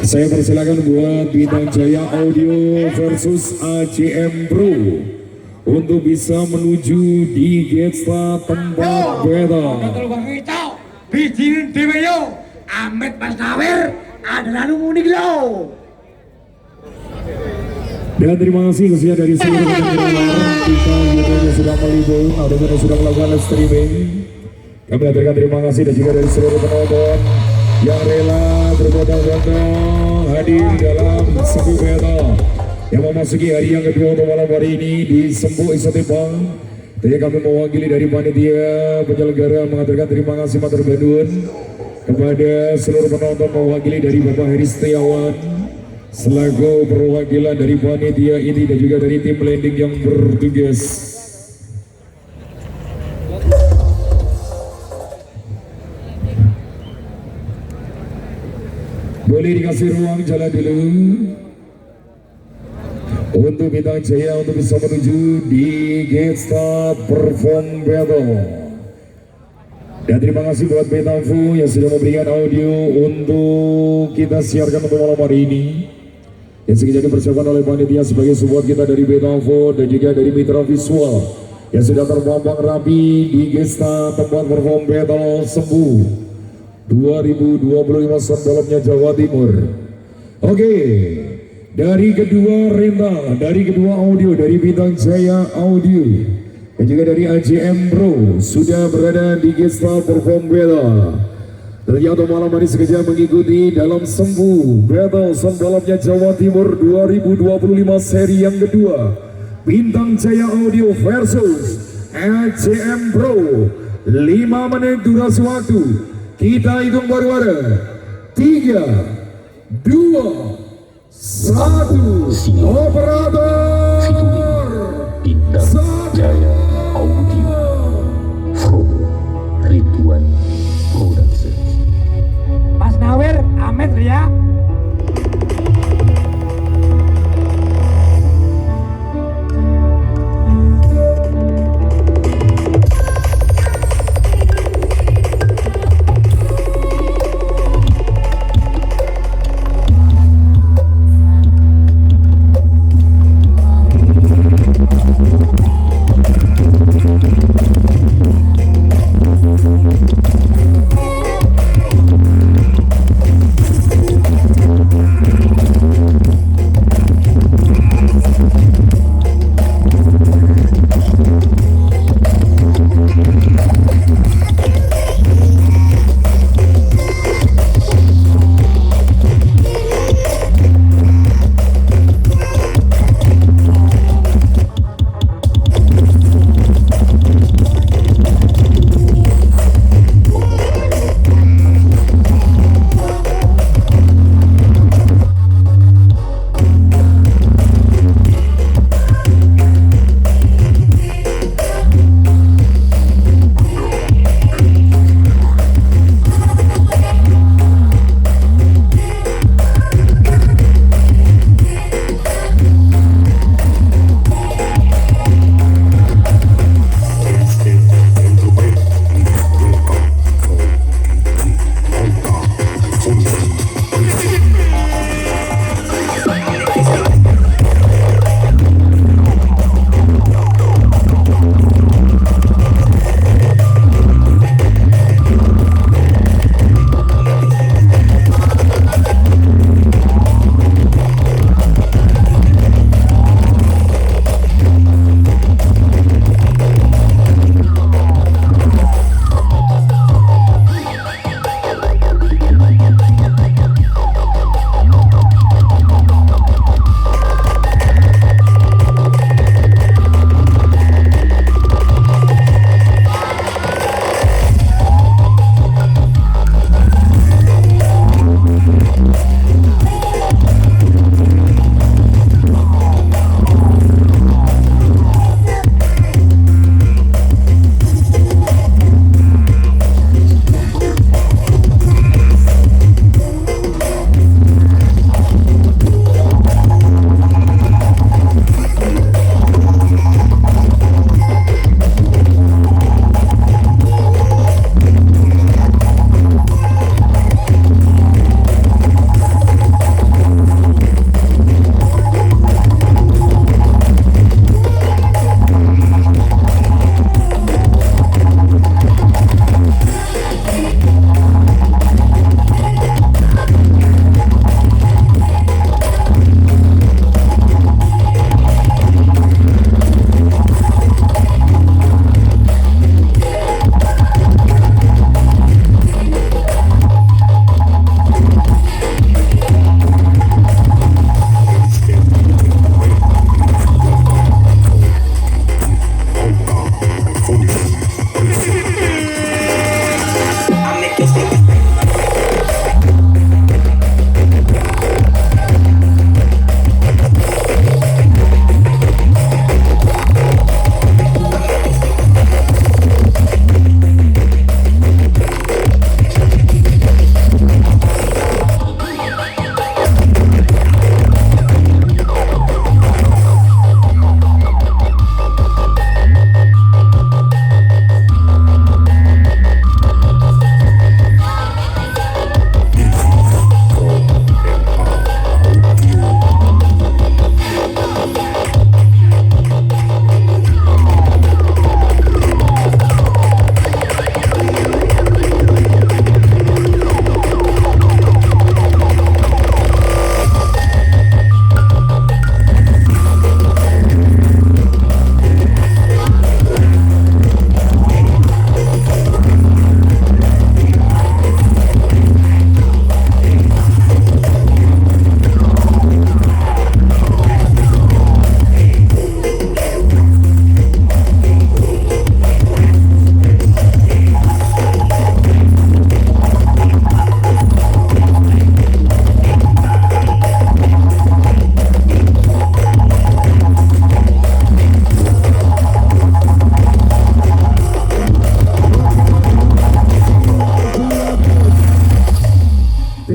Saya persilakan buat Bintang Jaya Audio versus AJM Pro untuk bisa menuju di gesta tempat battle. Bijin dewe yo, Ahmed Mas Nawir adalah munik lo. Dan terima kasih khususnya dari seluruh penonton kita yang sudah meliput atau yang sudah melakukan live streaming. Kami aturkan terima kasih dan juga dari seluruh penonton yang rela berbondong-bondong hadir dalam Sempu battle yang memasuki hari yang kedua untuk malam hari ini di Sempu Isotipang. Jadi kami mewakili dari panitia penyelenggara mengaturkan terima kasih matur nuwun kepada seluruh penonton, mewakili dari Bapak Heri Setiawan selaku perwakilan dari panitia ini dan juga dari tim landing yang bertugas. Boleh dikasih ruang jalan dulu untuk Bintang Jaya untuk bisa menuju di gate start perform battle. Dan terima kasih buat Betanfu yang sudah memberikan audio untuk kita siarkan untuk malam hari ini, yang sengaja dipersiapkan oleh panitia sebagai support kita dari Betanfu dan juga dari mitra visual yang sudah terpampang rapi di gate start tempat perform battle Sempu 2025 Sendalamnya Jawa Timur. Oke. Dari kedua rentang, dari kedua audio, dari Bintang Jaya Audio dan juga dari AJM Pro sudah berada di gesta perform battle. Ternyata malam hari sengaja mengikuti dalam Sempu Battle Sendalamnya Jawa Timur 2025 seri yang kedua. Bintang Jaya Audio versus AJM Pro. 5 menit durasi waktu. Kita hitung bareng-bareng. 3, 2, 1, operator Bintang Jaya Audio from Ridwan Production. Mas Nawir, Ahmed ya.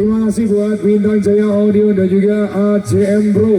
Terima kasih buat Bintang Jaya Audio dan juga AJM Bro.